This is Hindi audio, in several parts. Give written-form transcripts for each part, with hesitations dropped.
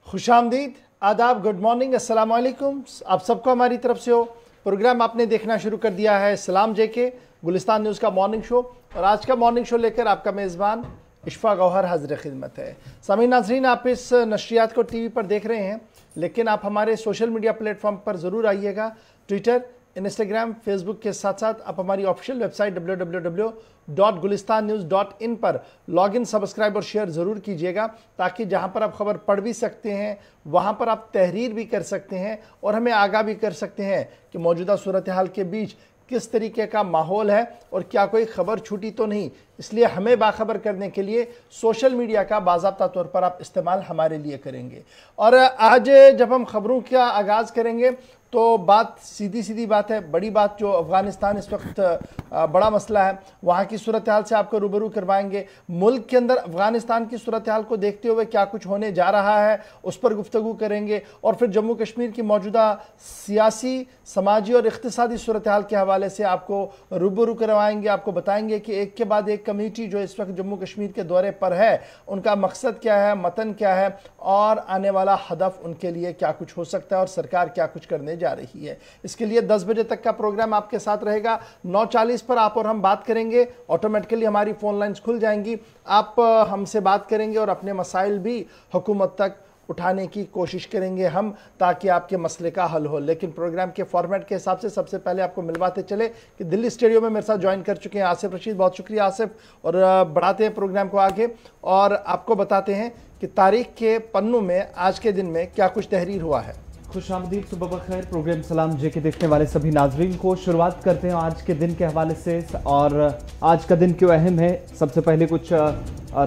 खुशामदीद, आदाब, गुड मॉर्निंग, अस्सलाम वालेकुम। आप सबको हमारी तरफ से हो। प्रोग्राम आपने देखना शुरू कर दिया है सलाम जेके गुलिस्तान न्यूज़ का मॉर्निंग शो, और आज का मॉर्निंग शो लेकर आपका मेज़बान इशफा गौहर हाज़िर खिदमत है। सामीन नाज़रीन, आप इस नशरियात को टीवी पर देख रहे हैं, लेकिन आप हमारे सोशल मीडिया प्लेटफॉर्म पर ज़रूर आइएगा। ट्विटर, इंस्टाग्राम, फेसबुक के साथ साथ आप हमारी ऑफिशियल वेबसाइट www.gulistannews.in पर लॉगिन, सब्सक्राइब और शेयर ज़रूर कीजिएगा, ताकि जहां पर आप खबर पढ़ भी सकते हैं वहां पर आप तहरीर भी कर सकते हैं और हमें आगाह भी कर सकते हैं कि मौजूदा सूरत हाल के बीच किस तरीके का माहौल है और क्या कोई खबर छूटी तो नहीं। इसलिए हमें बाखबर करने के लिए सोशल मीडिया का बाज़ाब्ता तौर पर आप इस्तेमाल हमारे लिए करेंगे। और आज जब हम खबरों का आगाज़ करेंगे तो बात सीधी बात है, बड़ी बात जो अफ़गानिस्तान इस वक्त बड़ा मसला है, वहाँ की सूरत हाल से आपको रूबरू करवाएंगे। मुल्क के अंदर अफ़गानिस्तान की सूरत हाल को देखते हुए क्या कुछ होने जा रहा है उस पर गुफ्तगू करेंगे, और फिर जम्मू कश्मीर की मौजूदा सियासी, समाजी और इक़्तिसादी सूरत हाल के हवाले से आपको रूबरू करवाएंगे। आपको बताएंगे कि एक के बाद एक कमेटी जो इस वक्त जम्मू कश्मीर के दौरे पर है, उनका मकसद क्या है, मतन क्या है और आने वाला हदफ उनके लिए क्या कुछ हो सकता है और सरकार क्या कुछ करने जा रही है। इसके लिए 10 बजे तक का प्रोग्राम आपके साथ रहेगा। 9:40 पर आप और हम बात करेंगे, ऑटोमेटिकली हमारी फ़ोन लाइन्स खुल जाएंगी, आप हमसे बात करेंगे और अपने मसाइल भी हुकूमत तक उठाने की कोशिश करेंगे हम, ताकि आपके मसले का हल हो। लेकिन प्रोग्राम के फॉर्मेट के हिसाब से सबसे पहले आपको मिलवाते चले कि दिल्ली स्टूडियो में मेरे साथ ज्वाइन कर चुके हैं आसिफ रशीद। बहुत शुक्रिया आसिफ। और बढ़ाते हैं प्रोग्राम को आगे और आपको बताते हैं कि तारीख के पन्नों में आज के दिन में क्या कुछ तहरीर हुआ है। खुशामदीद, सुबह बखैर। प्रोग्राम सलाम जेके देखने वाले सभी नाजरीन को शुरुआत करते हैं आज के दिन के हवाले से। और आज का दिन क्यों अहम है, सबसे पहले कुछ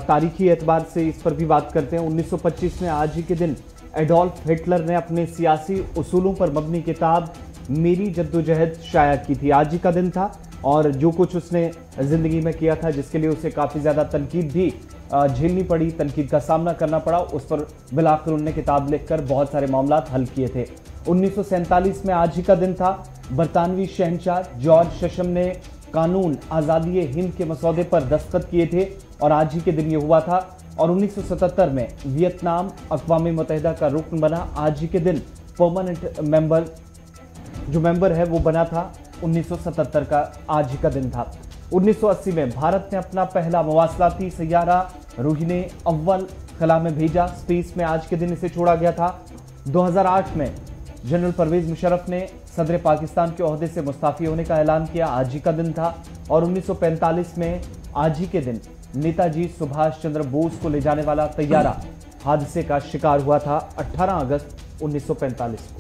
तारीखी एतबार से इस पर भी बात करते हैं। 1925 में आज ही के दिन एडोल्फ हिटलर ने अपने सियासी उसूलों पर मबनी किताब मेरी जद्दोजहद शाया की थी। आज ही का दिन था और जो कुछ उसने ज़िंदगी में किया था, जिसके लिए उसे काफ़ी ज़्यादा तनकीद भी झेलनी पड़ी, तनकीद का सामना करना पड़ा, उस पर बिलाखिर उन्होंने किताब लिखकर बहुत सारे मामलात हल किए थे। 1947 में आज ही का दिन था। बरतानवी शहंशाह जॉर्ज शशम ने कानून आज़ादी हिंद के मसौदे पर दस्तखत किए थे और आज ही के दिन ये हुआ था। और 1977 में वियतनाम अक़वाम मुत्तहिदा का रुकन बना। आज ही के दिन परमानेंट मेंबर जो मेंबर है वो बना था। 1977 का आज ही का दिन था। 1980 में भारत ने अपना पहला मवासलाती सैयारा रोहिणी अव्वल खला में भेजा। स्पेस में आज के दिन इसे छोड़ा गया था। 2008 में जनरल परवेज मुशर्रफ ने सदर पाकिस्तान के ओहदे से मुस्ताफ़ी होने का ऐलान किया। आज ही का दिन था। और 1945 में आज ही के दिन नेताजी सुभाष चंद्र बोस को ले जाने वाला तैयारा हादसे का शिकार हुआ था 18 अगस्त 1945 को।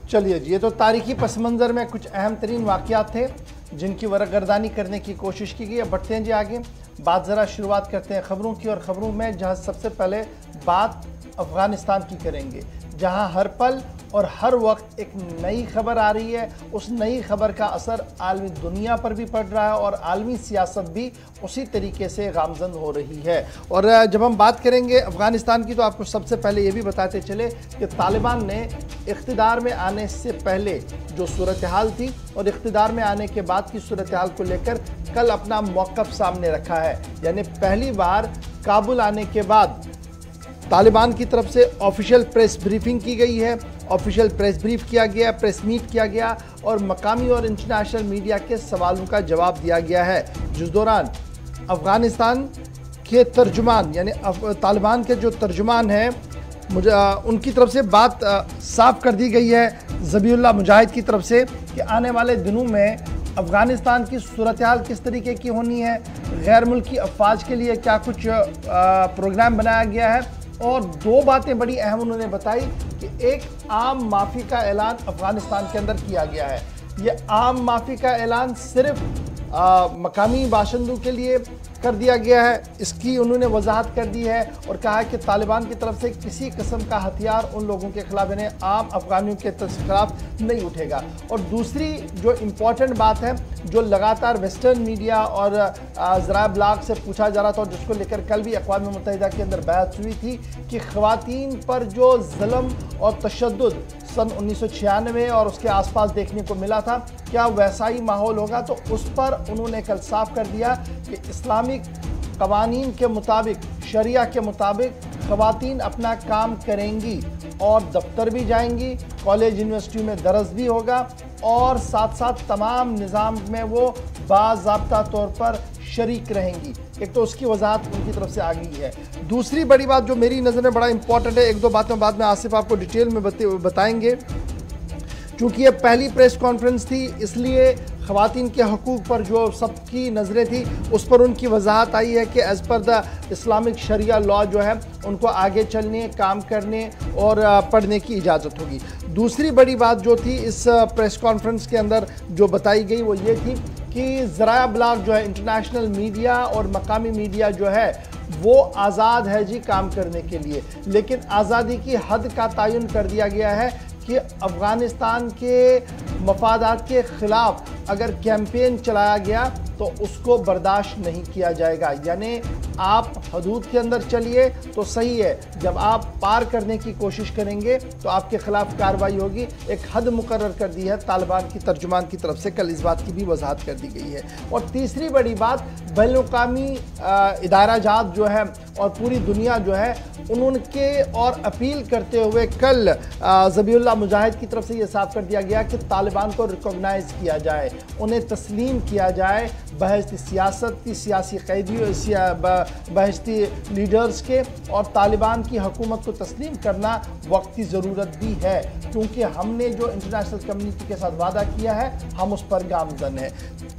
चलिए जी, ये तो तारीखी पस मंज़र में कुछ अहम तरीन वाक़यात थे जिनकी वरगर्दानी करने की कोशिश की गई। अब बढ़ते हैं जी आगे। बात ज़रा शुरुआत करते हैं ख़बरों की, और ख़बरों में जहाँ सबसे पहले बात अफ़गानिस्तान की करेंगे, जहाँ हर पल और हर वक्त एक नई खबर आ रही है। उस नई खबर का असर आलमी दुनिया पर भी पड़ रहा है और आलमी सियासत भी उसी तरीके से गामजन हो रही है। और जब हम बात करेंगे अफ़गानिस्तान की, तो आपको सबसे पहले ये भी बताते चले कि तालिबान ने इक़्तिदार में आने से पहले जो सूरत हाल थी और इक़्तिदार में आने के बाद की सूरत हाल को लेकर कल अपना मौक़िफ़ सामने रखा है। यानी पहली बार काबुल आने के बाद तालिबान की तरफ से ऑफिशियल प्रेस ब्रीफिंग की गई है, ऑफिशियल प्रेस ब्रीफ किया गया, प्रेस मीट किया गया और मकामी और इंटरनेशनल मीडिया के सवालों का जवाब दिया गया है, जिस दौरान अफ़गानिस्तान के तर्जुमान यानी तालिबान के जो तर्जुमान हैं मुझे उनकी तरफ से बात साफ कर दी गई है ज़बीउल्लाह मुजाहिद की तरफ से कि आने वाले दिनों में अफ़गानिस्तान की सूरत हाल किस तरीके की होनी है, गैर मुल्की अफवाज के लिए क्या कुछ प्रोग्राम बनाया गया है। और दो बातें बड़ी अहम उन्होंने बताई कि एक आम माफ़ी का ऐलान अफ़गानिस्तान के अंदर किया गया है। ये आम माफ़ी का ऐलान सिर्फ मकामी बाशिंदों के लिए कर दिया गया है, इसकी उन्होंने वजाहत कर दी है और कहा है कि तालिबान की तरफ से किसी किस्म का हथियार उन लोगों के खिलाफ यानी आम अफगानियों के खिलाफ नहीं उठेगा। और दूसरी जो इम्पॉर्टेंट बात है, जो लगातार वेस्टर्न मीडिया और ज़राए ब्लॉग से पूछा जा रहा था और जिसको लेकर कल भी अक़वाम मुत्तहिदा के अंदर बहस हुई थी कि ख़वातीन पर जो ज़ुल्म और तशद्दुद सन 1996 और उसके आसपास देखने को मिला था, क्या वैसा ही माहौल होगा। तो उस पर उन्होंने कल साफ कर दिया कि इस्लामिक कवानीन के मुताबिक, शरिया के मुताबिक ख़वातीन अपना काम करेंगी और दफ्तर भी जाएंगी, कॉलेज यूनिवर्सिटी में दरस भी होगा और साथ साथ तमाम निज़ाम में वो बाज़ाब्ता तौर पर शरीक रहेंगी। एक तो उसकी वजाहत उनकी तरफ से आ गई है। दूसरी बड़ी बात जो मेरी नज़र में बड़ा इंपॉर्टेंट है, एक दो बातें बाद में आसिफ आपको डिटेल में बताएंगे। चूँकि ये पहली प्रेस कॉन्फ्रेंस थी, इसलिए ख़वातीन के हकूक़ पर जो सबकी नज़रें थी उस पर उनकी वजाहत आई है कि as per the Islamic Shariah law जो है उनको आगे चलने, काम करने और पढ़ने की इजाज़त होगी। दूसरी बड़ी बात जो थी इस प्रेस कॉन्फ्रेंस के अंदर जो बताई गई वो ये थी कि ज़राया ब्लाग जो है, इंटरनेशनल मीडिया और मकामी मीडिया जो है वो आज़ाद है जी काम करने के लिए, लेकिन आज़ादी की हद का तयन कर दिया गया है कि अफ़गानिस्तान के मफादात के ख़िलाफ़ अगर कैंपेन चलाया गया तो उसको बर्दाश्त नहीं किया जाएगा। यानी आप हदूद के अंदर चलिए तो सही है, जब आप पार करने की कोशिश करेंगे तो आपके ख़िलाफ़ कार्रवाई होगी। एक हद मुकर्रर कर दी है तालिबान की तर्जुमान की तरफ से, कल इस बात की भी वजाहत कर दी गई है। और तीसरी बड़ी बात, बैनुल-अक़वामी इदारा जात जो है और पूरी दुनिया जो है उनके और अपील करते हुए कल ज़बीहुल्लाह मुजाहिद की तरफ से ये साफ कर दिया गया कि तालिबान को रिकॉग्नाइज़ किया जाए, उन्हें तस्लीम किया जाए बहस्ती सियासत की, सियासी कैदियों, बहस्ती लीडर्स के, और तालिबान की हुकूमत को तस्लीम करना वक्त की ज़रूरत भी है, क्योंकि हमने जो इंटरनेशनल कम्युनिटी के साथ वादा किया है हम उस पर गामज़न है।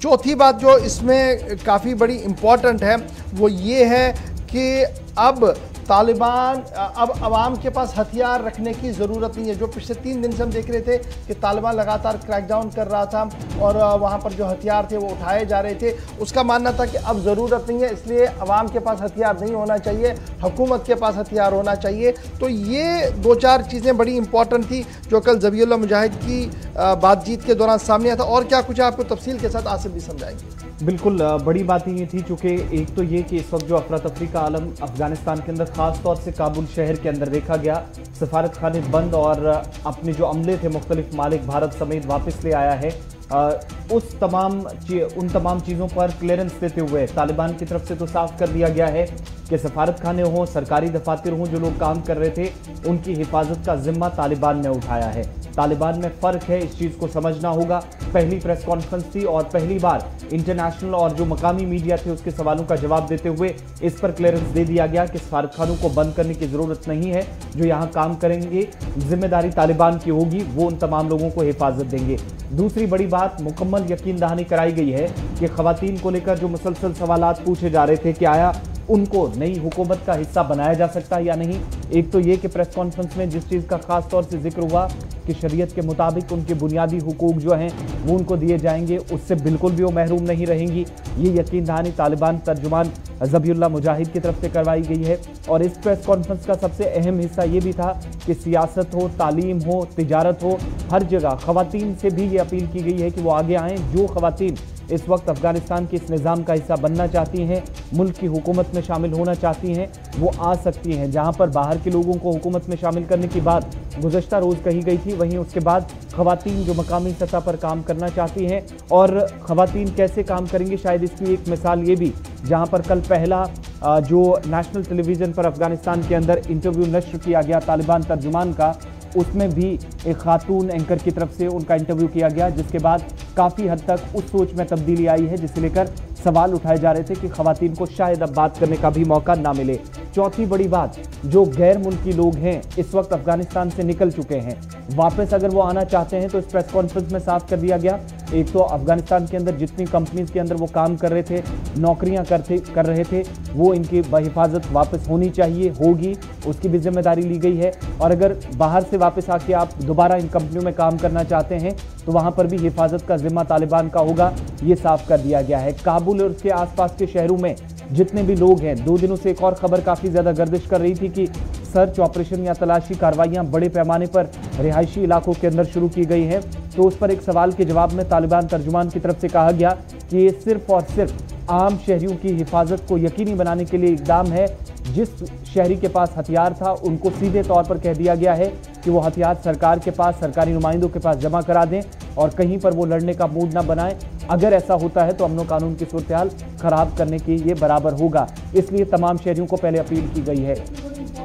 चौथी बात जो इसमें काफ़ी बड़ी इम्पॉर्टेंट है वो ये है कि अब तालिबान, अब अवाम के पास हथियार रखने की ज़रूरत नहीं है। जो पिछले 3 दिन से हम देख रहे थे कि तालिबान लगातार क्रैकडाउन कर रहा था और वहाँ पर जो हथियार थे वो उठाए जा रहे थे, उसका मानना था कि अब ज़रूरत नहीं है, इसलिए अवाम के पास हथियार नहीं होना चाहिए, हुकूमत के पास हथियार होना चाहिए। तो ये 2-4 चीज़ें बड़ी इंपॉर्टेंट थी जो कल ज़बीहुल्लाह मुजाहिद की बातचीत के दौरान सामने आया था। और क्या कुछ आपको तफसील के साथ आसिफ भी समझाएंगे। बिल्कुल, बड़ी बात ये थी चूँकि एक तो ये कि इस वक्त जो अफरा तफरी का आलम अफगानिस्तान के अंदर ख़ास तौर से काबुल शहर के अंदर देखा गया, सफारत खाने बंद और अपने जो अमले थे मुख्तलिफ मालिक भारत समेत वापस ले आया है। उन तमाम चीज़ों पर क्लियरेंस देते हुए तालिबान की तरफ से तो साफ कर दिया गया है कि सफारत खाने हों, सरकारी दफातर हों, जो लोग काम कर रहे थे उनकी हिफाजत का जिम्मा तालिबान ने उठाया है। तालिबान में फ़र्क है, इस चीज़ को समझना होगा। पहली प्रेस कॉन्फ्रेंस थी और पहली बार इंटरनेशनल और जो मकामी मीडिया थे उसके सवालों का जवाब देते हुए इस पर क्लियरेंस दे दिया गया कि सफारत खानों को बंद करने की ज़रूरत नहीं है। जो यहाँ काम करेंगे जिम्मेदारी तालिबान की होगी, वो उन तमाम लोगों को हिफाजत देंगे। दूसरी बड़ी बात, मुकम्मल यकीन दहानी कराई गई है कि ख़वातीन को लेकर जो मुसलसल सवालात पूछे जा रहे थे कि आया उनको नई हुकूमत का हिस्सा बनाया जा सकता है या नहीं। एक तो ये कि प्रेस कॉन्फ्रेंस में जिस चीज़ का खास तौर से जिक्र हुआ कि शरीयत के मुताबिक उनके बुनियादी हुकूक जो हैं वो उनको दिए जाएंगे, उससे बिल्कुल भी वो महरूम नहीं रहेंगी। ये यकीन दहानी तालिबान तर्जुमान ज़बीहुल्लाह मुजाहिद की तरफ से करवाई गई है। और इस प्रेस कॉन्फ्रेंस का सबसे अहम हिस्सा ये भी था कि सियासत हो, तालीम हो, तिजारत हो, हर जगह ख़वातीन से भी ये अपील की गई है कि वो आगे आएँ। जो ख़वातीन इस वक्त अफगानिस्तान के इस निज़ाम का हिस्सा बनना चाहती हैं, मुल्क की हुकूमत में शामिल होना चाहती हैं, वो आ सकती हैं। जहाँ पर बाहर के लोगों को हुकूमत में शामिल करने की बात गुज़श्ता रोज़ कही गई थी, वहीं उसके बाद ख़वातीन जो मकामी सतह पर काम करना चाहती हैं, और ख़वातीन कैसे काम करेंगी, शायद इसकी एक मिसाल ये भी, जहाँ पर कल पहला जो नेशनल टेलीविज़न पर अफगानिस्तान के अंदर इंटरव्यू नश्र किया गया तालिबान तर्जुमान का, उसमें भी एक खातून एंकर की तरफ से उनका इंटरव्यू किया गया, जिसके बाद काफ़ी हद तक उस सोच में तब्दीली आई है जिसे लेकर सवाल उठाए जा रहे थे कि ख़वातीन को शायद अब बात करने का भी मौका ना मिले। चौथी बड़ी बात, जो गैर मुल्की लोग हैं इस वक्त अफगानिस्तान से निकल चुके हैं, वापस अगर वो आना चाहते हैं तो इस प्रेस कॉन्फ्रेंस में साफ कर दिया गया। एक तो अफगानिस्तान के अंदर जितनी कंपनीज के अंदर वो काम कर रहे थे, नौकरियां कर रहे थे, वो इनकी बहिफाजत वापस होनी चाहिए, होगी, उसकी भी जिम्मेदारी ली गई है। और अगर बाहर से वापस आके आप दोबारा इन कंपनियों में काम करना चाहते हैं तो वहाँ पर भी हिफाजत का जिम्मा तालिबान का होगा, ये साफ कर दिया गया है। काबुल और उसके आसपास के शहरों में जितने भी लोग हैं, 2 दिनों से एक और खबर काफ़ी ज़्यादा गर्दिश कर रही थी कि सर्च ऑपरेशन या तलाशी कार्रवाइयाँ बड़े पैमाने पर रिहायशी इलाकों के अंदर शुरू की गई हैं। तो उस पर एक सवाल के जवाब में तालिबान तर्जुमान की तरफ से कहा गया कि ये सिर्फ और सिर्फ आम शहरियों की हिफाजत को यकीनी बनाने के लिए इकदाम है। जिस शहरी के पास हथियार था उनको सीधे तौर पर कह दिया गया है कि वो हथियार सरकार के पास, सरकारी नुमाइंदों के पास जमा करा दें और कहीं पर वो लड़ने का मूड ना बनाएं। अगर ऐसा होता है तो अमन कानून की सूरत हाल खराब करने की ये बराबर होगा, इसलिए तमाम शहरियों को पहले अपील की गई है।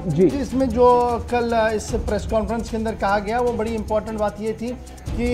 जी, इसमें जो कल इस प्रेस कॉन्फ्रेंस के अंदर कहा गया वो बड़ी इंपॉर्टेंट बात ये थी कि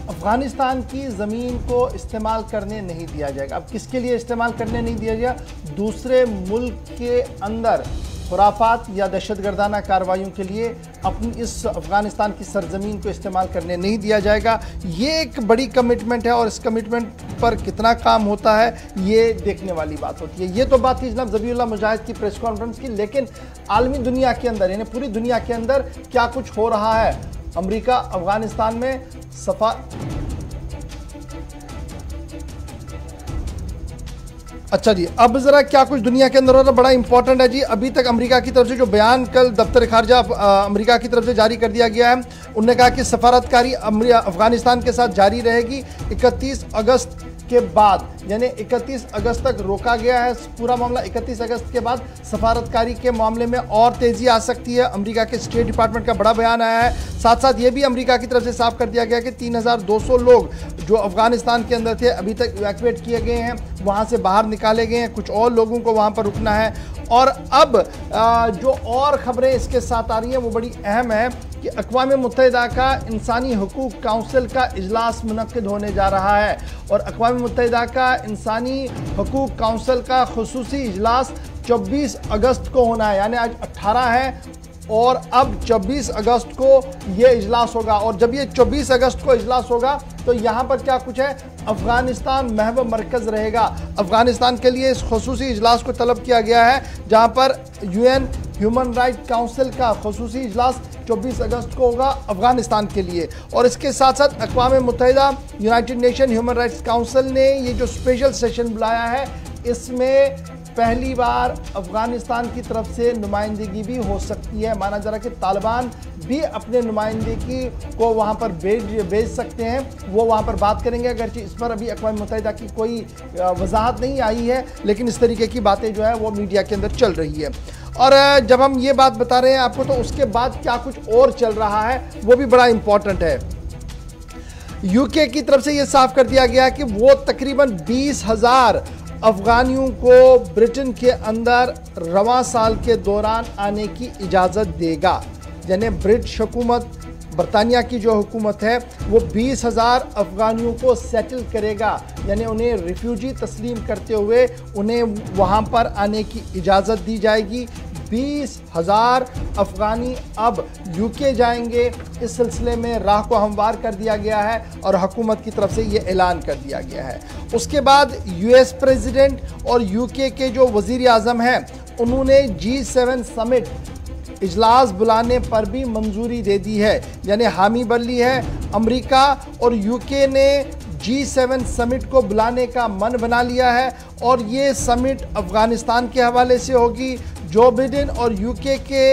अफगानिस्तान की ज़मीन को इस्तेमाल करने नहीं दिया जाएगा। अब किसके लिए इस्तेमाल करने नहीं दिया जाएगा? दूसरे मुल्क के अंदर खुराफात या दहशतगर्दाना कार्रवाइयों के लिए अपनी इस अफगानिस्तान की सरजमीन को इस्तेमाल करने नहीं दिया जाएगा। ये एक बड़ी कमिटमेंट है और इस कमिटमेंट पर कितना काम होता है ये देखने वाली बात होती है। ये तो बात थी जनाब ज़बीउल्लाह मुजाहिद की प्रेस कॉन्फ्रेंस की, लेकिन आलमी दुनिया के अंदर यानी पूरी दुनिया के अंदर क्या कुछ हो रहा है? अमेरिका अफगानिस्तान में अच्छा जी, अब जरा क्या कुछ दुनिया के अंदर हो रहा है बड़ा इंपॉर्टेंट है जी। अभी तक अमेरिका की तरफ से जो बयान कल दफ्तर खारजा अमेरिका की तरफ से जारी कर दिया गया है, उन्होंने कहा कि सफारतकारी अफगानिस्तान के साथ जारी रहेगी। 31 अगस्त के बाद यानी 31 अगस्त तक रोका गया है पूरा मामला। 31 अगस्त के बाद सफारतकारी के मामले में और तेज़ी आ सकती है। अमेरिका के स्टेट डिपार्टमेंट का बड़ा बयान आया है। साथ साथ ये भी अमेरिका की तरफ से साफ कर दिया गया कि 3200 लोग जो अफगानिस्तान के अंदर थे अभी तक इवैक्यूएट किए गए हैं, वहाँ से बाहर निकाले गए हैं। कुछ और लोगों को वहाँ पर रुकना है। और अब जो और ख़बरें इसके साथ आ रही हैं वो बड़ी अहम है कि अक़वाम मुत्तहिदा का इंसानी हकूक़ काउंसिल का इजलास मुनक्किद होने जा रहा है और अक़वाम मुत्तहिदा का इंसानी हकूक़ काउंसिल का खुसूसी इजलास 24 अगस्त को होना है। यानी आज 18 है और अब 24 अगस्त को ये इजलास होगा। और जब ये 24 अगस्त को इजलास होगा तो यहाँ पर क्या कुछ है? अफगानिस्तान महव मरकज़ रहेगा। अफगानिस्तान के लिए इस खुसूसी इजलास को तलब किया गया है, जहाँ पर UN ह्यूमन राइट काउंसिल का खुसूसी इजलास 24 अगस्त को होगा अफगानिस्तान के लिए। और इसके साथ साथ अक़वाम मुत्तहिदा United Nation human rights council ने ये जो स्पेशल सेशन बुलाया है, इसमें पहली बार अफगानिस्तान की तरफ से नुमाइंदगी भी हो सकती है। माना जा रहा है कि तालिबान भी अपने नुमाइंदगी को वहाँ पर भेज सकते हैं। वो वहाँ पर बात करेंगे, अगरचे इस पर अभी अक़वाम मुत्तहिदा की कोई वजाहत नहीं आई है, लेकिन इस तरीके की बातें जो है वो मीडिया के अंदर चल रही है। और जब हम ये बात बता रहे हैं आपको, तो उसके बाद क्या कुछ और चल रहा है वो भी बड़ा इंपॉर्टेंट है। यूके की तरफ से ये साफ कर दिया गया कि वो तकरीबन 20,000 अफगानियों को ब्रिटेन के अंदर रवां साल के दौरान आने की इजाज़त देगा। यानी ब्रिटिश हुकूमत, बरतानिया की जो हुकूमत है वो 20,000 अफगानियों को सेटल करेगा, यानी उन्हें रिफ्यूजी तस्लीम करते हुए उन्हें वहाँ पर आने की इजाज़त दी जाएगी। 20,000 अफगानी अब यूके जाएंगे। इस सिलसिले में राह को हमवार कर दिया गया है और हुकूमत की तरफ से ये ऐलान कर दिया गया है। उसके बाद US प्रेसिडेंट और यूके के जो वज़ीर आज़म हैं उन्होंने G7 समिट इजलास बुलाने पर भी मंजूरी दे दी है, यानी हामी भर ली है। अमेरिका और यूके ने G7 समिट को बुलाने का मन बना लिया है और ये समिट अफगानिस्तान के हवाले से होगी। जो बिडेन और यूके के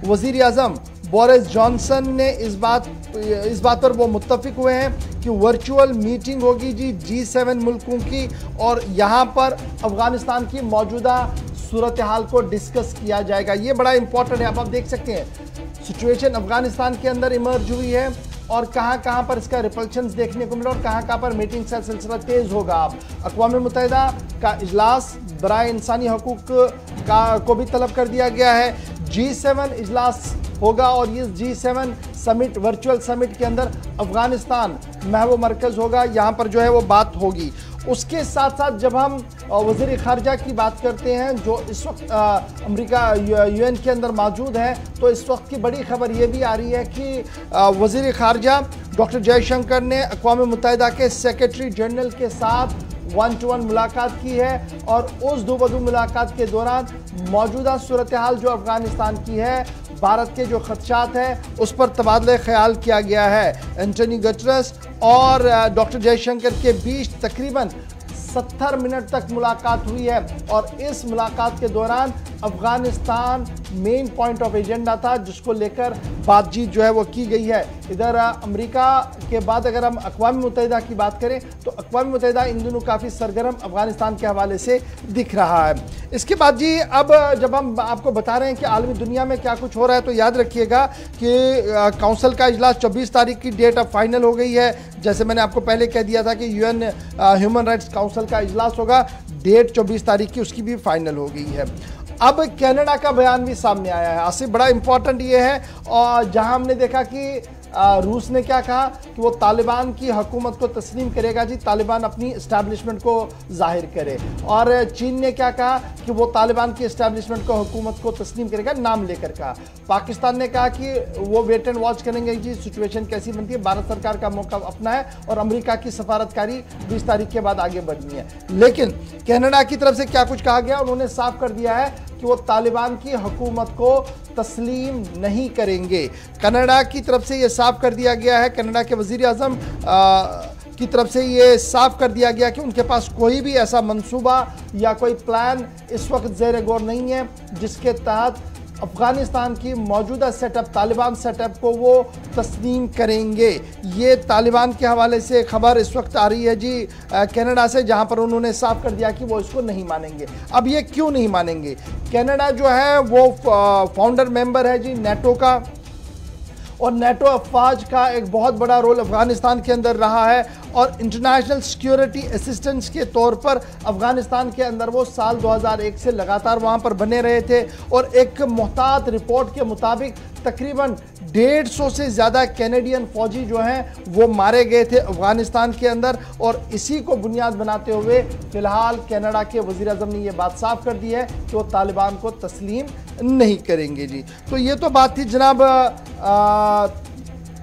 वज़ीर आज़म बोरिस जॉनसन ने इस बात पर वो मुत्तफिक हुए हैं कि वर्चुअल मीटिंग होगी G7 मुल्कों की और यहाँ पर अफगानिस्तान की मौजूदा सूरत हाल को डिस्कस किया जाएगा। ये बड़ा इंपॉर्टेंट है। अब आप देख सकते हैं सिचुएशन अफगानिस्तान के अंदर इमर्ज हुई है और कहाँ पर इसका रिपल्शंस देखने को मिला और कहाँ पर मीटिंग का सिलसिला तेज़ होगा। अब अक़वाम मुत्तहिदा का इजलास बराए इंसानी हकूक़ को भी तलब कर दिया गया है। G7 इजलास होगा और इस G7 समिट वर्चुअल समिट के अंदर अफगानिस्तान महव मरकज़ होगा, यहाँ पर जो है वो बात होगी। उसके साथ साथ जब हम वज़ीर ख़ारजा की बात करते हैं जो इस वक्त अमेरिका UN के अंदर मौजूद है, तो इस वक्त की बड़ी खबर ये भी आ रही है कि वज़ीर ख़ारजा डॉक्टर जयशंकर ने अक़वाम मुत्तहिदा के सेक्रेटरी जनरल के साथ 1-to-1 मुलाकात की है और उस दो मुलाकात के दौरान मौजूदा सूरत हाल जो अफ़गानिस्तान की है, भारत के जो खदशात हैं उस पर तबादला ख्याल किया गया है। एंटनी गटरेस और डॉक्टर जयशंकर के बीच तकरीबन 70 मिनट तक मुलाकात हुई है और इस मुलाकात के दौरान Afghanistan main point of agenda था, जिसको लेकर बातचीत जो है वो की गई है। इधर अमेरिका के बाद अगर हम अक़वाम मुत्तहिदा की बात करें तो अक़वाम मुत्तहिदा इन दिनों काफ़ी सरगर्म अफगानिस्तान के हवाले से दिख रहा है। इसके बाद जी अब जब हम आपको बता रहे हैं कि आलमी दुनिया में क्या कुछ हो रहा है, तो याद रखिएगा कि काउंसिल का इजलास 24 तारीख की डेट अब फाइनल हो गई है। जैसे मैंने आपको पहले कह दिया था कि UN ह्यूमन राइट्स काउंसिल का इजलास होगा, डेट 24 तारीख की उसकी भी फाइनल हो गई है। अब कनाडा का बयान भी सामने आया है। आसिफ, बड़ा इंपॉर्टेंट ये है, और जहां हमने देखा कि रूस ने क्या कहा कि वो तालिबान की हुकूमत को तस्लीम करेगा जी, तालिबान अपनी इस्टेब्लिशमेंट को जाहिर करे, और चीन ने क्या कहा कि वो तालिबान की इस्टेब्लिशमेंट को हुकूमत को तस्लीम करेगा, नाम लेकर कहा। पाकिस्तान ने कहा कि वो वेट एंड वॉच करेंगे जी, सिचुएशन कैसी बनती है, भारत सरकार का मौका अपना है, और अमेरिका की सफारतकारी 20 तारीख के बाद आगे बढ़नी है। लेकिन कनाडा की तरफ से क्या कुछ कहा गया, उन्होंने साफ कर दिया है कि वो तालिबान की हुकूमत को तस्लीम नहीं करेंगे। कनाडा की तरफ से ये साफ कर दिया गया है, कनाडा के वज़ीर आज़म की तरफ से ये साफ कर दिया गया कि उनके पास कोई भी ऐसा मंसूबा या कोई प्लान इस वक्त ज़ेर गौर नहीं है जिसके तहत अफगानिस्तान की मौजूदा सेटअप, तालिबान सेटअप को वो तस्लीम करेंगे। ये तालिबान के हवाले से खबर इस वक्त आ रही है जी कनाडा से, जहां पर उन्होंने साफ कर दिया कि वो इसको नहीं मानेंगे। अब ये क्यों नहीं मानेंगे? कनाडा जो है वो फाउंडर मेंबर है जी नेटो का, और नेटो अफवाज का एक बहुत बड़ा रोल अफगानिस्तान के अंदर रहा है, और इंटरनेशनल सिक्योरिटी असिस्टेंस के तौर पर अफगानिस्तान के अंदर वो साल 2001 से लगातार वहाँ पर बने रहे थे। और एक मुहतात रिपोर्ट के मुताबिक तकरीबन 150 से ज़्यादा कैनेडियन फौजी जो हैं वो मारे गए थे अफगानिस्तान के अंदर, और इसी को बुनियाद बनाते हुए फ़िलहाल कनाडा के वज़ीर आज़म ने ये बात साफ कर दी है कि वो तालिबान को तस्लीम नहीं करेंगे जी। तो ये तो बात थी जनाब,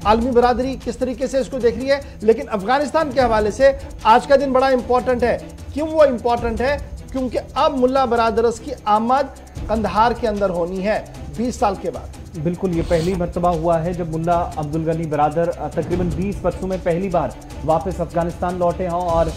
आलमी बरादरी किस तरीके से इसको देख रही है। लेकिन अफगानिस्तान के हवाले से आज का दिन बड़ा इंपॉर्टेंट है। क्यों वो इंपॉर्टेंट है? क्योंकि अब मुल्ला बरादर्स की आमद कंधार के अंदर होनी है 20 साल के बाद। बिल्कुल, ये पहली मर्तबा हुआ है जब मुल्ला अब्दुल गनी बरादर तकरीबन 20 वर्षों में पहली बार वापस अफगानिस्तान लौटे हों, और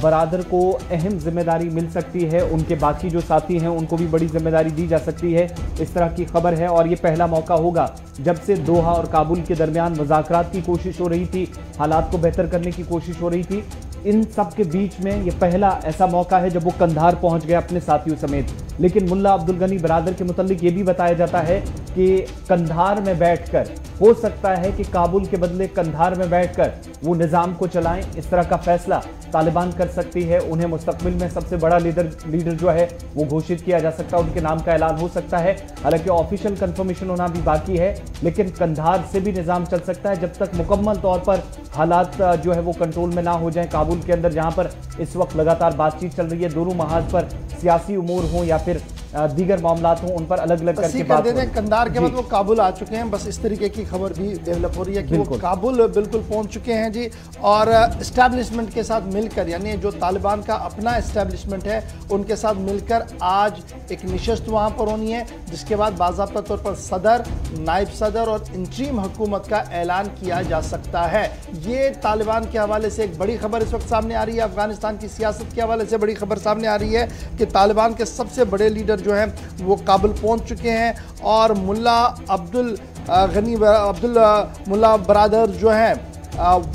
बरादर को अहम जिम्मेदारी मिल सकती है, उनके बाकी जो साथी हैं उनको भी बड़ी जिम्मेदारी दी जा सकती है, इस तरह की खबर है। और ये पहला मौका होगा जब से दोहा और काबुल के दरमियान मुज़ाकरात की कोशिश हो रही थी, हालात को बेहतर करने की कोशिश हो रही थी, इन सब के बीच में ये पहला ऐसा मौका है जब वो कंधार पहुंच गए अपने साथियों समेत। लेकिन मुल्ला अब्दुल गनी बरादर के मुतालिक ये भी बताया जाता है कि कंधार में बैठकर हो सकता है कि काबुल के बदले कंधार में बैठकर वो निज़ाम को चलाएं, इस तरह का फैसला तालिबान कर सकती है। उन्हें मुस्तकबिल में सबसे बड़ा लीडर जो है वो घोषित किया जा सकता है, उनके नाम का ऐलान हो सकता है। हालांकि ऑफिशियल कंफर्मेशन होना भी बाकी है, लेकिन कंधार से भी निज़ाम चल सकता है जब तक मुकम्मल तौर पर हालात जो है वो कंट्रोल में ना हो जाए काबुल के अंदर, जहां पर इस वक्त लगातार बातचीत चल रही है। दोनों महाज पर सियासी उमूर हों या फिर दीगर मामलात हों, उन पर अलग अलग करके बात देते हैं। कंधार के बाद वो काबुल आ चुके हैं, बस इस तरीके की खबर भी डेवलप हो रही है कि वो काबुल बिल्कुल पहुंच चुके हैं जी, और इस्टेब्लिशमेंट के साथ मिलकर, यानी जो तालिबान का अपना इस्टेब्लिशमेंट है उनके साथ मिलकर आज एक नशिस्त वहां पर होनी है, जिसके बाद बाज़ाब्ता तौर पर सदर, नायब सदर और इंटरीम हुकूमत का ऐलान किया जा सकता है। ये तालिबान के हवाले से एक बड़ी खबर इस वक्त सामने आ रही है। अफगानिस्तान की सियासत के हवाले से बड़ी खबर सामने आ रही है कि तालिबान के सबसे बड़े लीडर जो हैं वो काबुल पहुंच चुके हैं, और मुल्ला मुल्ला बरादर जो हैं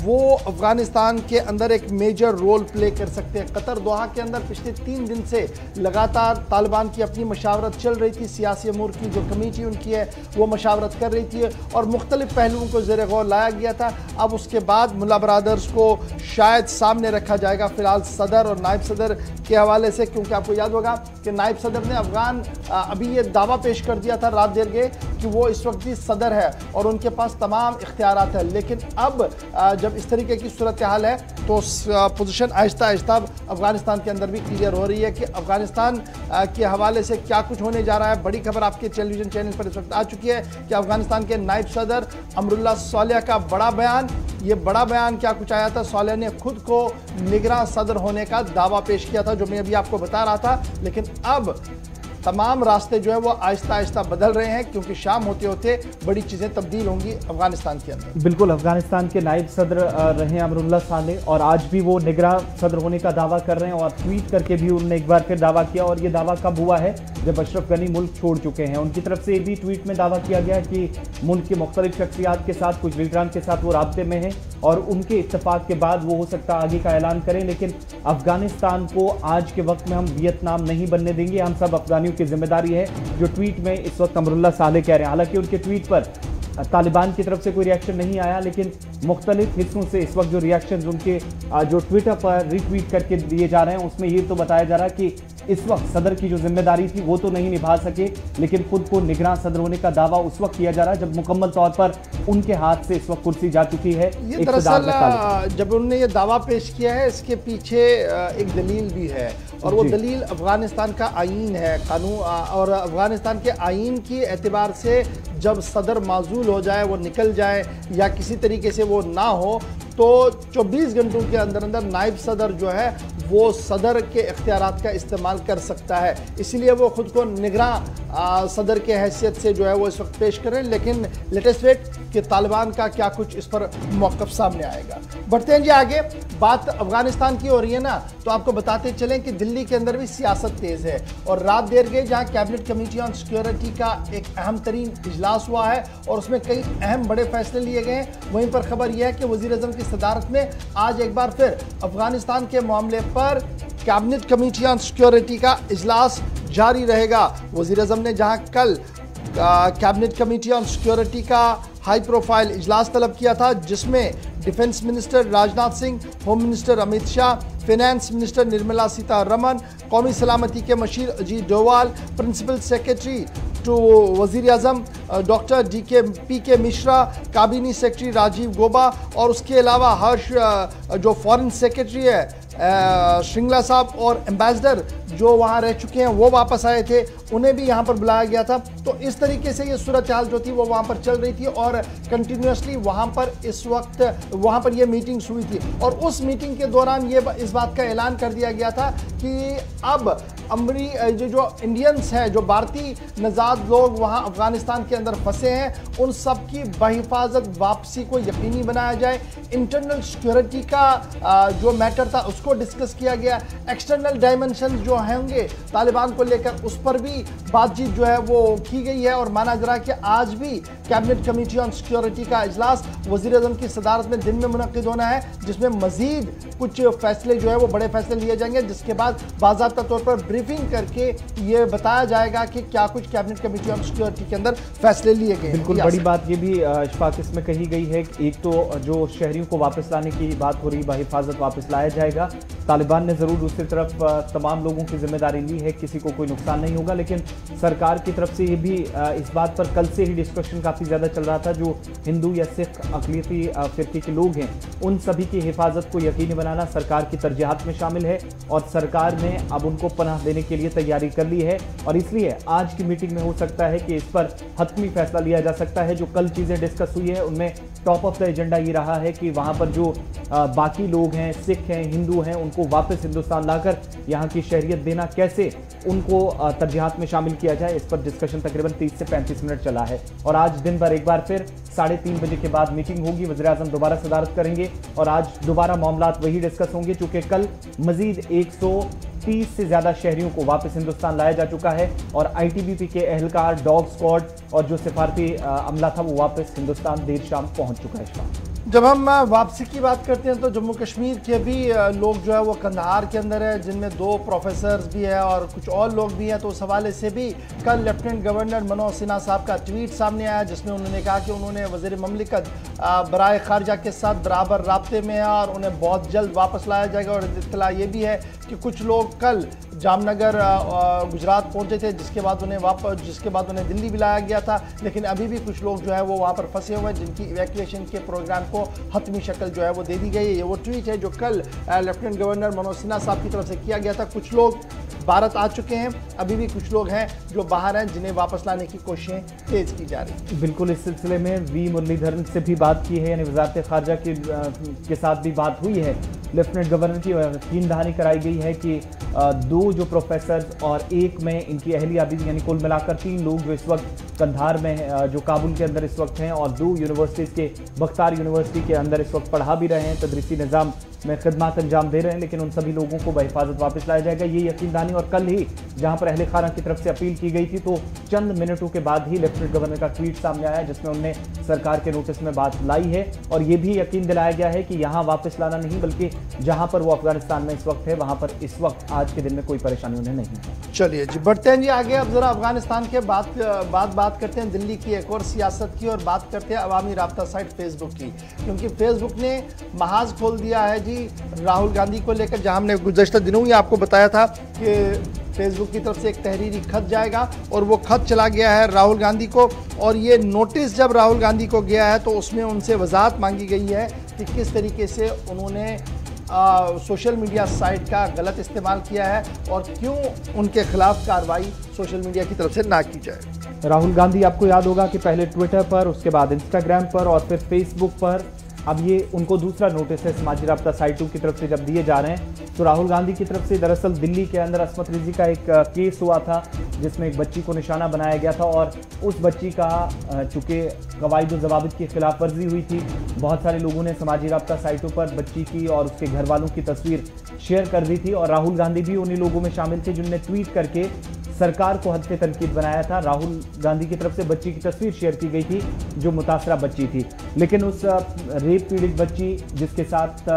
वो अफगानिस्तान के अंदर एक मेजर रोल प्ले कर सकते हैं। कतर दोहा के अंदर पिछले 3 दिन से लगातार तालिबान की अपनी मशावरत चल रही थी, सियासी अमूर की जो कमेटी उनकी है वो मशावरत कर रही थी, और मुख्तलिफ पहलुओं को ज़ेर गौर लाया गया था। अब उसके बाद मुल्ला बरादर्स को शायद सामने रखा जाएगा फिलहाल सदर और नायब सदर के हवाले से, क्योंकि आपको याद होगा कि नायब सदर ने अभी ये दावा पेश कर दिया था रात देर के कि वो इस वक्त भी सदर है और उनके पास तमाम इख्तियारात है। लेकिन अब जब इस तरीके की सूरत हाल है तो पोजीशन आहिस्ता आहिस्ता अफगानिस्तान के अंदर भी क्लियर हो रही है कि अफगानिस्तान के हवाले से क्या कुछ होने जा रहा है। बड़ी खबर आपके टेलीविजन चैनल पर इस वक्त आ चुकी है कि अफगानिस्तान के नायब सदर अमरुल्लाह सालेह का बड़ा बयान, ये बड़ा बयान क्या कुछ आया था। सालेह ने खुद को निगरान सदर होने का दावा पेश किया था, जो मैं अभी आपको बता रहा था। लेकिन अब तमाम रास्ते जो है वो आहिस्ता आहिस्ता बदल रहे हैं, क्योंकि शाम होते होते बड़ी चीज़ें तब्दील होंगी अफगानिस्तान के अंदर। बिल्कुल, अफगानिस्तान के नायब सदर रहे अमरुल्लाह सालेह और आज भी वो निगरां सदर होने का दावा कर रहे हैं और ट्वीट करके भी उन्होंने एक बार फिर दावा किया। और ये दावा कब हुआ है? जब अशरफ गनी मुल्क छोड़ चुके हैं। उनकी तरफ से भी ट्वीट में दावा किया गया कि मुल्क के मुख्तलिफ शख्सियात के साथ, कुछ लीडरान के साथ वो राब्ते में हैं और उनके इत्तेफाक के बाद वो हो सकता है आगे का ऐलान करें, लेकिन अफगानिस्तान को आज के वक्त में हम वियतनाम नहीं बनने देंगे, हम सब अफगानियों की जिम्मेदारी है, जो ट्वीट में इस वक्त अमरुल्लाह सालेह कह रहे हैं। हालांकि उनके ट्वीट पर तालिबान की तरफ से कोई रिएक्शन नहीं आया, लेकिन मुख्तलिफ हिस्सों से इस वक्त जो रिएक्शन उनके जो ट्विटर पर रिट्वीट करके दिए जा रहे हैं, उसमें ये तो बताया जा रहा है कि इस वक्त सदर की जो जिम्मेदारी थी वो तो नहीं निभा सके, लेकिन खुद को निगरान सदर होने का दावा उस वक्त किया जा रहा है जब मुकम्मल तौर पर उनके हाथ से इस वक्त कुर्सी जा चुकी है। ये दरअसल जब उन्होंने ये दावा पेश किया है, इसके पीछे एक दलील भी है, और वो दलील अफगानिस्तान का आईन है, कानून, और अफगानिस्तान के आईन की एतबार से जब सदर माजूल हो जाए, वो निकल जाए या किसी तरीके से वो ना हो, तो 24 घंटों के अंदर अंदर नायब सदर जो है वो सदर के इख्तियारात का इस्तेमाल कर सकता है। इसलिए वो खुद को निगरान सदर के हैसियत से जो है वो इस वक्त पेश करें। लेकिन लेटेस्ट वेट कि तालिबान का क्या कुछ इस पर मौक़िफ़ सामने आएगा। बढ़ते हैं जी आगे। बात अफगानिस्तान की हो रही है ना, तो आपको बताते चलें कि दिल्ली के अंदर भी सियासत तेज़ है और रात देर गई जहाँ कैबिनेट कमेटी ऑन सिक्योरिटी का एक अहम तरीन इजलास हुआ है और उसमें कई अहम बड़े फैसले लिए गए हैं। वहीं पर खबर यह है कि वज़ीर-ए-आज़म की सदारत में आज एक बार फिर अफगानिस्तान के मामले पर कैबिनेट कमेटी ऑन सिक्योरिटी का इजलास जारी रहेगा। वज़ीर-ए-आज़म ने जहां कल कैबिनेट कमेटी ऑन सिक्योरिटी का हाई प्रोफाइल इजलास तलब किया था, जिसमें defence minister Rajnath Singh, home minister Amit Shah, finance minister Nirmala Sitharaman, कौमी सलामती के मशीर Ajit Doval, principal secretary to वज़ीर-ए-आज़म डॉक्टर पी के मिश्रा, काबीनी सेक्रेटरी राजीव गोबा और उसके अलावा हर्ष जो फॉरेन सेक्रेटरी है श्रृंगला साहब और एम्बेसडर जो वहाँ रह चुके हैं वो वापस आए थे, उन्हें भी यहाँ पर बुलाया गया था। तो इस तरीके से ये सूरत हाल जो थी वो वहाँ पर चल रही थी और कंटिन्यूसली वहाँ पर इस वक्त वहाँ पर ये मीटिंग्स हुई थी और उस मीटिंग के दौरान ये इस बात का ऐलान कर दिया गया था कि अब जो इंडियंस हैं, जो भारतीय नजाद लोग वहाँ अफगानिस्तान के अंदर फंसे हैं, उन सब की बहिफाजत वापसी को यकीनी बनाया जाए। इंटरनल सिक्योरिटी का जो मैटर था उसको डिस्कस किया गया। एक्सटर्नल डायमेंशन जो होंगे तालिबान को लेकर उस पर भी बातचीत जो है वो की गई है और माना जा रहा है कि आज भी कैबिनेट कमेटी ऑन सिक्योरिटी का इजलास वज़ीर-ए-आज़म की सदारत में दिन में मुनक्किद होना है, जिसमें मजीद कुछ फैसले जो है वो बड़े फैसले लिए जाएंगे, जिसके बाद बाज़ाब्ता तौर पर ब्रीफिंग करके ये बताया जाएगा कि क्या कुछ कैबिनेट कमेटी ऑन सिक्योरिटी के अंदर फैसले लिए गए। बिल्कुल बड़ी बात ये भी इशफाक इसमें कही गई है, एक तो जो शहरियों को वापस लाने की बात हो रही, बहिफाजत वापस लाया जाएगा। तालिबान ने ज़रूर दूसरी तरफ तमाम लोगों की जिम्मेदारी ली है, किसी को कोई नुकसान नहीं होगा, लेकिन सरकार की तरफ से ये भी इस बात पर कल से ही डिस्कशन काफ़ी ज़्यादा चल रहा था, जो हिंदू या सिख अक़लियती फ़िरके के लोग हैं उन सभी की हिफाजत को यकीनी बनाना सरकार की तरजीहात में शामिल है और सरकार ने अब उनको पनाह देने के लिए तैयारी कर ली है और इसलिए आज की मीटिंग में हो सकता है कि इस पर हतमी फैसला लिया जा सकता है। जो कल चीज़ें डिस्कस हुई है उनमें टॉप ऑफ द एजेंडा ये रहा है कि वहाँ पर जो बाकी लोग हैं, सिख हैं, हिंदू हैं, उनको वापस हिंदुस्तान लाकर यहाँ की शहरियत देना कैसे उनको तरजीहात में शामिल किया जाए, इस पर डिस्कशन तकरीबन 30 से 35 मिनट चला है और आज दिन भर एक बार फिर 3:30 बजे के बाद मीटिंग होगी। वज़ीर-ए-आज़म दोबारा सदारत करेंगे और आज दोबारा मामलात वही डिस्कस होंगे, चूँकि कल मजीद 130 से ज़्यादा शहरियों को वापस हिंदुस्तान लाया जा चुका है और ITBP के एहलकार, डॉग स्क्वाड और जो सिफारती अमला था वो वापस हिंदुस्तान देर शाम पहुँच चुका है। जब हम वापसी की बात करते हैं तो जम्मू कश्मीर के भी लोग जो है वो कंधार के अंदर है, जिनमें 2 प्रोफेसर्स भी है और कुछ और लोग भी हैं। तो उस हवाले से भी कल लेफ्टिनेंट गवर्नर मनोज सिन्हा साहब का ट्वीट सामने आया, जिसमें उन्होंने कहा कि उन्होंने वज़ीर ममलिकत बराए खारजा के साथ बराबर राब्ते में है और उन्हें बहुत जल्द वापस लाया जाएगा। और इत्तला ये भी है कि कुछ लोग कल जामनगर गुजरात पहुंचे थे, जिसके बाद उन्हें दिल्ली भी लाया गया था, लेकिन अभी भी कुछ लोग जो है वो वहाँ पर फंसे हुए हैं, जिनकी इवैक्यूएशन के प्रोग्राम को हतमी शक्ल जो है वो दे दी गई है। ये वो ट्वीट है जो कल लेफ्टिनेंट गवर्नर मनोज सिन्हा साहब की तरफ से किया गया था। कुछ लोग भारत आ चुके हैं। अभी भी कुछ लोग हैं जो बाहर हैं, जिन्हें वापस लाने की कोशिशें तेज की जा रही हैं। बिल्कुल, इस सिलसिले में वी मुरलीधरन से भी बात की है, यानी वजारत खारजा के साथ भी बात हुई है। लेफ्टिनेंट गवर्नर की यकीन दहानी कराई गई है कि 2 जो प्रोफेसर और 1 में इनकी अहलिया भी, यानी कुल मिलाकर 3 लोग जो इस वक्त कंधार में, जो काबुल के अंदर इस वक्त हैं, और 2 यूनिवर्सिटीज़ के बख्तार यूनिवर्सिटी के अंदर इस वक्त पढ़ा भी रहे हैं, तदरीसी निज़ाम में खिदमत अंजाम दे रहे हैं, लेकिन उन सभी लोगों को बहिफाजत वापस लाया जाएगा, ये यकीन दहानी। और कल ही जहां पर अहले खाना की तरफ से अपील की गई थी, तो चंद मिनटों के बाद ही लेफ्टिनेंट गवर्नर का ट्वीट सामने आया जिसमें उन्होंने सरकार के नोटिस में बात लाई है, और ये भी यकीन दिलाया गया है कि यहाँ वापस लाना नहीं, बल्कि जहां पर वो अफगानिस्तान में इस वक्त है, वहां पर इस वक्त आज के दिन में कोई परेशानी उन्हें नहीं है। चलिए जी, बढ़ते हैं जी आगे। अब जरा अफगानिस्तान के बात करते हैं दिल्ली की एक और सियासत की, और बात करते हैं अवामी राब्ता साइट फेसबुक की, क्योंकि फेसबुक ने महाज खोल दिया है जी राहुल गांधी को लेकर। जहां हमने गुज़श्ता दिनों ही आपको बताया था कि फेसबुक की तरफ से एक तहरीरी खत जाएगा, और वो खत चला गया है राहुल गांधी को। और ये नोटिस जब राहुल गांधी को गया है तो उसमें उनसे वजाहत मांगी गई है कि किस तरीके से उन्होंने सोशल मीडिया साइट का गलत इस्तेमाल किया है, और क्यों उनके खिलाफ कार्रवाई सोशल मीडिया की तरफ से ना की जाए। राहुल गांधी, आपको याद होगा कि पहले ट्विटर पर, उसके बाद इंस्टाग्राम पर, और फिर फेसबुक पर, अब ये उनको दूसरा नोटिस है समाजी राब्ता साइटों की तरफ से जब दिए जा रहे हैं। तो राहुल गांधी की तरफ से दरअसल दिल्ली के अंदर असमत रिजी का एक केस हुआ था, जिसमें एक बच्ची को निशाना बनाया गया था, और उस बच्ची का चूँकि कवायद ज़वाबित की खिलाफ वर्जी हुई थी, बहुत सारे लोगों ने समाजी राब्ता साइटों पर बच्ची की और उसके घर वालों की तस्वीर शेयर कर दी थी, और राहुल गांधी भी उन्हीं लोगों में शामिल थे जिनने ट्वीट करके सरकार को हद से तनकीद बनाया था। राहुल गांधी की तरफ से बच्ची की तस्वीर शेयर की गई थी जो मुतासरा बच्ची थी, लेकिन उस रेप पीड़ित बच्ची जिसके साथ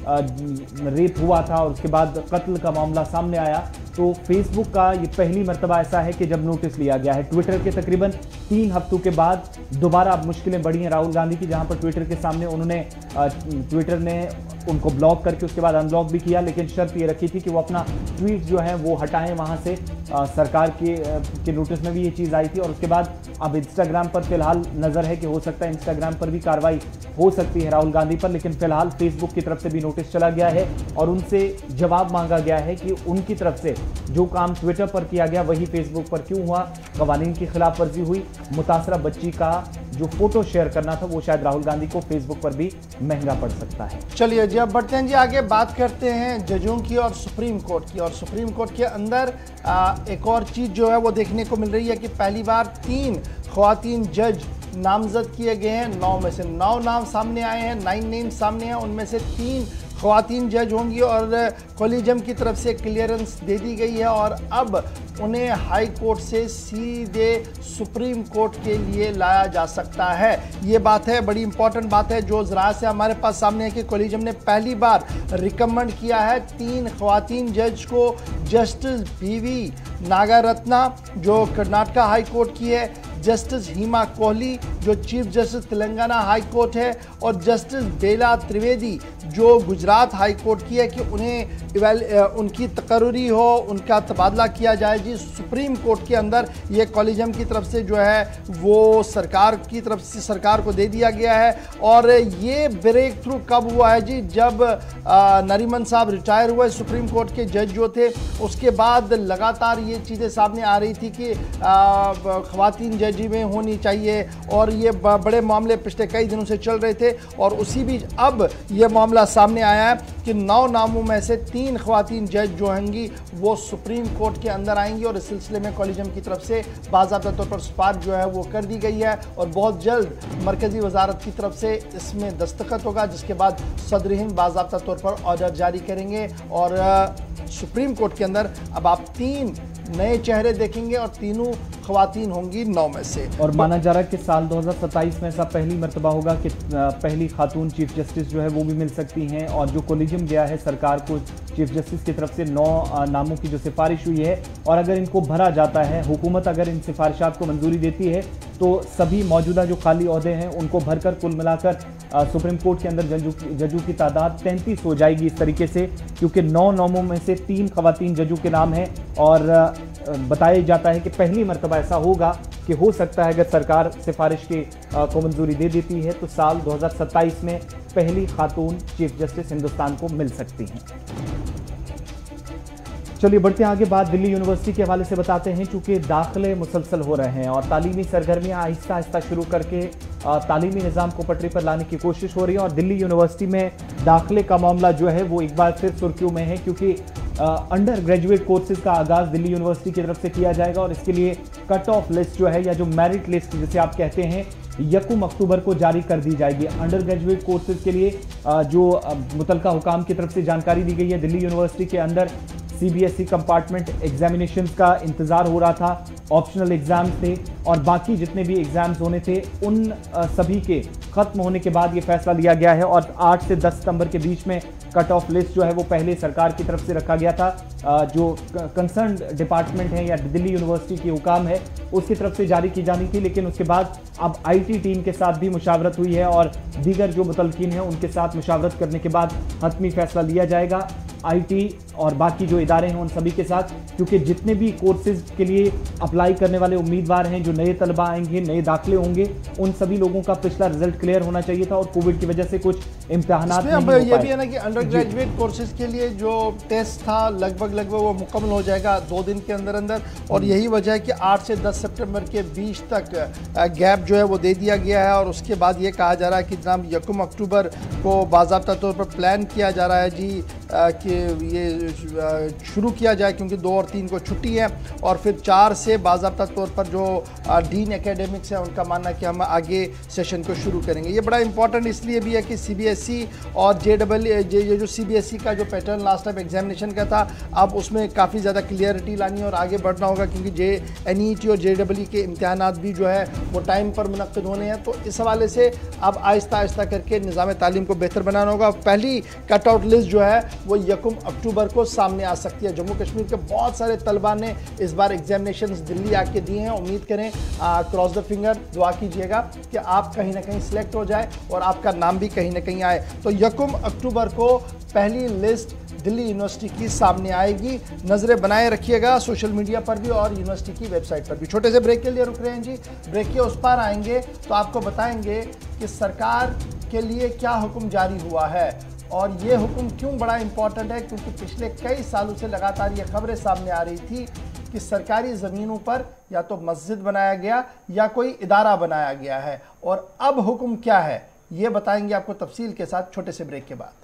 रेप हुआ था और उसके बाद कत्ल का मामला सामने आया, तो फेसबुक का ये पहली मर्तबा ऐसा है कि जब नोटिस लिया गया है। ट्विटर के तकरीबन 3 हफ्तों के बाद दोबारा अब मुश्किलें बढ़ी हैं राहुल गांधी की, जहां पर ट्विटर के सामने उन्होंने ट्विटर ने उनको ब्लॉक करके उसके बाद अनब्लॉक भी किया, लेकिन शर्त ये रखी थी कि वो अपना ट्वीट जो है वो हटाएं वहां से। सरकार के नोटिस में भी ये चीज़ आई थी, और उसके बाद अब इंस्टाग्राम पर फिलहाल नज़र है कि हो सकता है इंस्टाग्राम पर भी कार्रवाई हो सकती है राहुल गांधी पर, लेकिन फिलहाल फेसबुक की तरफ से भी नोटिस चला गया है, और उनसे जवाब मांगा गया है कि उनकी तरफ से जो काम ट्विटर पर किया गया वही फेसबुक पर क्यों हुआ, कवानीन की खिलाफ वर्जी हुई, मुतासरा बच्ची का जो फोटो शेयर करना था वो शायद राहुल गांधी को फेसबुक पर भी महंगा पड़ सकता है। चलिए जी, अब बढ़ते हैं जी आगे, बात करते हैं जजों की और सुप्रीम कोर्ट की। और सुप्रीम कोर्ट के अंदर एक और चीज़ जो है वो देखने को मिल रही है कि पहली बार 3 ख्वातीन जज नामजद किए गए हैं। 9 में से 9 नाम सामने आए हैं, 9 नेम सामने हैं, उनमें से 3 ख्वातीन जज होंगी, और कॉलेजियम की तरफ से क्लियरेंस दे दी गई है, और अब उन्हें हाई कोर्ट से सीधे सुप्रीम कोर्ट के लिए लाया जा सकता है। ये बात है, बड़ी इंपॉर्टेंट बात है जो ज़रा से हमारे पास सामने है कि कॉलेजियम ने पहली बार रिकमेंड किया है 3 ख्वातीन जज को। जस्टिस बीवी नागारत्ना जो कर्नाटका हाई कोर्ट की है, जस्टिस हिमा कोहली जो chief justice Telangana high court है, और जस्टिस बेला त्रिवेदी जो गुजरात हाई कोर्ट की है, कि उन्हें उनकी तकर्री हो, उनका तबादला किया जाए जी सुप्रीम कोर्ट के अंदर। ये कॉलेजियम की तरफ से जो है वो सरकार की तरफ से सरकार को दे दिया गया है। और ये ब्रेक थ्रू कब हुआ है जी, जब नरीमन साहब रिटायर हुए सुप्रीम कोर्ट के जज जो थे, उसके बाद लगातार ये चीज़ें सामने आ रही थी कि ख्वातीन जज में होनी चाहिए, और ये बड़े मामले पिछले कई दिनों से चल रहे थे। और उसी बीच अब ये मामला सामने आया है कि 9 नामों में से 3 ख्वातीन जज जो होंगी वो सुप्रीम कोर्ट के अंदर आएंगी, और इस सिलसिले में कॉलेजियम की तरफ से बाज़ाब्ता तौर पर सिफारिश जो है वो कर दी गई है, और बहुत जल्द मरकज़ी वजारत की तरफ से इसमें दस्तखत होगा, जिसके बाद सदर हिंद बाज़ाब्ता तौर पर ऑर्डर जारी करेंगे। और सुप्रीम कोर्ट के अंदर अब आप 3 नए चेहरे देखेंगे, और तीनों ख्वातीन होंगी 9 में से। और माना जा रहा है कि साल 2027 में ऐसा पहली मर्तबा होगा कि पहली खातून चीफ जस्टिस जो है वो भी मिल सकती हैं, और जो कॉलेजियम गया है सरकार को चीफ जस्टिस की तरफ से 9 नामों की जो सिफारिश हुई है, और अगर इनको भरा जाता है, हुकूमत अगर इन सिफारिशात को मंजूरी देती है, तो सभी मौजूदा जो खाली ओहदे हैं उनको भरकर कुल मिलाकर सुप्रीम कोर्ट के अंदर जजों की तादाद 33 हो जाएगी इस तरीके से, क्योंकि 9 नामों में से 3 ख्वातीन जजों के नाम हैं। और बताया जाता है कि पहली मर्तबा ऐसा होगा कि हो सकता है अगर सरकार सिफारिश को मंजूरी दे देती है तो साल 2027 में पहली खातून चीफ जस्टिस हिंदुस्तान को मिल सकती हैं। चलिए बढ़ते हैं आगे। बात दिल्ली यूनिवर्सिटी के हवाले से बताते हैं, चूंकि दाखिले मुसलसल हो रहे हैं और तालीमी सरगर्मियां आहिस्ता आहिस्ता शुरू करके तालीमी निज़ाम को पटरी पर लाने की कोशिश हो रही है और दिल्ली यूनिवर्सिटी में दाखिले का मामला जो है वो एक बार फिर सुर्खियों में है, क्योंकि अंडर ग्रेजुएट कोर्सेज का आगाज दिल्ली यूनिवर्सिटी की तरफ से किया जाएगा और इसके लिए कट ऑफ लिस्ट जो है या जो मेरिट लिस्ट जिसे आप कहते हैं 1 अक्टूबर को जारी कर दी जाएगी। अंडर ग्रेजुएट कोर्सेज के लिए जो मुतलका हुकाम की तरफ से जानकारी दी गई है, दिल्ली यूनिवर्सिटी के अंदर सीबीएसई कंपार्टमेंट एग्जामिनेशंस का इंतजार हो रहा था, ऑप्शनल एग्जाम्स थे और बाकी जितने भी एग्जाम्स होने थे उन सभी के खत्म होने के बाद ये फैसला लिया गया है और 8 से 10 सितंबर के बीच में कट ऑफ लिस्ट जो है वो पहले सरकार की तरफ से रखा गया था, जो कंसर्न डिपार्टमेंट है या दिल्ली यूनिवर्सिटी की हुकाम है उसकी तरफ से जारी की जानी थी, लेकिन उसके बाद अब आईटी टीम के साथ भी मुशावरत हुई है और दीगर जो मुतलकीन हैं उनके साथ मुशावरत करने के बाद हतमी फैसला लिया जाएगा आईटी और बाकी जो इदारे हैं उन सभी के साथ, क्योंकि जितने भी कोर्सेज के लिए अप्लाई करने वाले उम्मीदवार हैं, जो नए तलबा आएंगे, नए दाखिले होंगे, उन सभी लोगों का पिछला रिजल्ट क्लियर होना चाहिए था और कोविड की वजह से कुछ इम्तिहानात नहीं हो पाए। ये भी है ना कि अंडर ग्रेजुएट कोर्सेज के लिए जो टेस्ट था लगभग वो मुकम्मल हो जाएगा 2 दिन के अंदर अंदर और यही वजह है कि 8 से 10 सितंबर के बीच तक गैप जो है वो दे दिया गया है और उसके बाद ये कहा जा रहा है कि जनाब 1 अक्टूबर को बाज़ाब्ता तौर पर प्लान किया जा रहा है जी कि ये शुरू किया जाए, क्योंकि 2 और 3 को छुट्टी है और फिर 4 से बाज़ाब्ता तौर पर जो डीन एकेडमिक्स है उनका मानना है कि हम आगे सेशन को शुरू करेंगे। ये बड़ा इंपॉर्टेंट इसलिए भी है कि सीबीएसई और ये जो सीबीएसई का जो पैटर्न लास्ट टाइम एग्जामिनेशन का था, अब उसमें काफ़ी ज़्यादा क्लियरिटी लानी और आगे बढ़ना होगा, क्योंकि एनईटी और जेईई के इम्तिहानात भी जो है वो टाइम पर मुनक्किद होने हैं। तो इस हवाले से अब आहिस्ता आहिस्ता करके निज़ाम तालीम को बेहतर बनाना होगा। पहली कट आउट लिस्ट जो है वो 1 अक्टूबर को सामने आ सकती है। जम्मू कश्मीर के बहुत सारे तलबा ने इस बार एग्जामिनेशंस दिल्ली आके दिए हैं। उम्मीद करें, क्रॉस द फिंगर, दुआ कीजिएगा कि आप कहीं ना कहीं सिलेक्ट हो जाए और आपका नाम भी कहीं ना कहीं आए। तो 1 अक्टूबर को पहली लिस्ट दिल्ली यूनिवर्सिटी की सामने आएगी। नज़रें बनाए रखिएगा सोशल मीडिया पर भी और यूनिवर्सिटी की वेबसाइट पर भी। छोटे से ब्रेक के लिए रुक रहे हैं जी, ब्रेक के उस पार आएंगे तो आपको बताएंगे कि सरकार के लिए क्या हुक्म जारी हुआ है और ये हुक्म क्यों बड़ा इंपॉर्टेंट है, क्योंकि पिछले कई सालों से लगातार ये खबरें सामने आ रही थी कि सरकारी ज़मीनों पर या तो मस्जिद बनाया गया या कोई इदारा बनाया गया है और अब हुक्म क्या है ये बताएंगे आपको तफसील के साथ छोटे से ब्रेक के बाद।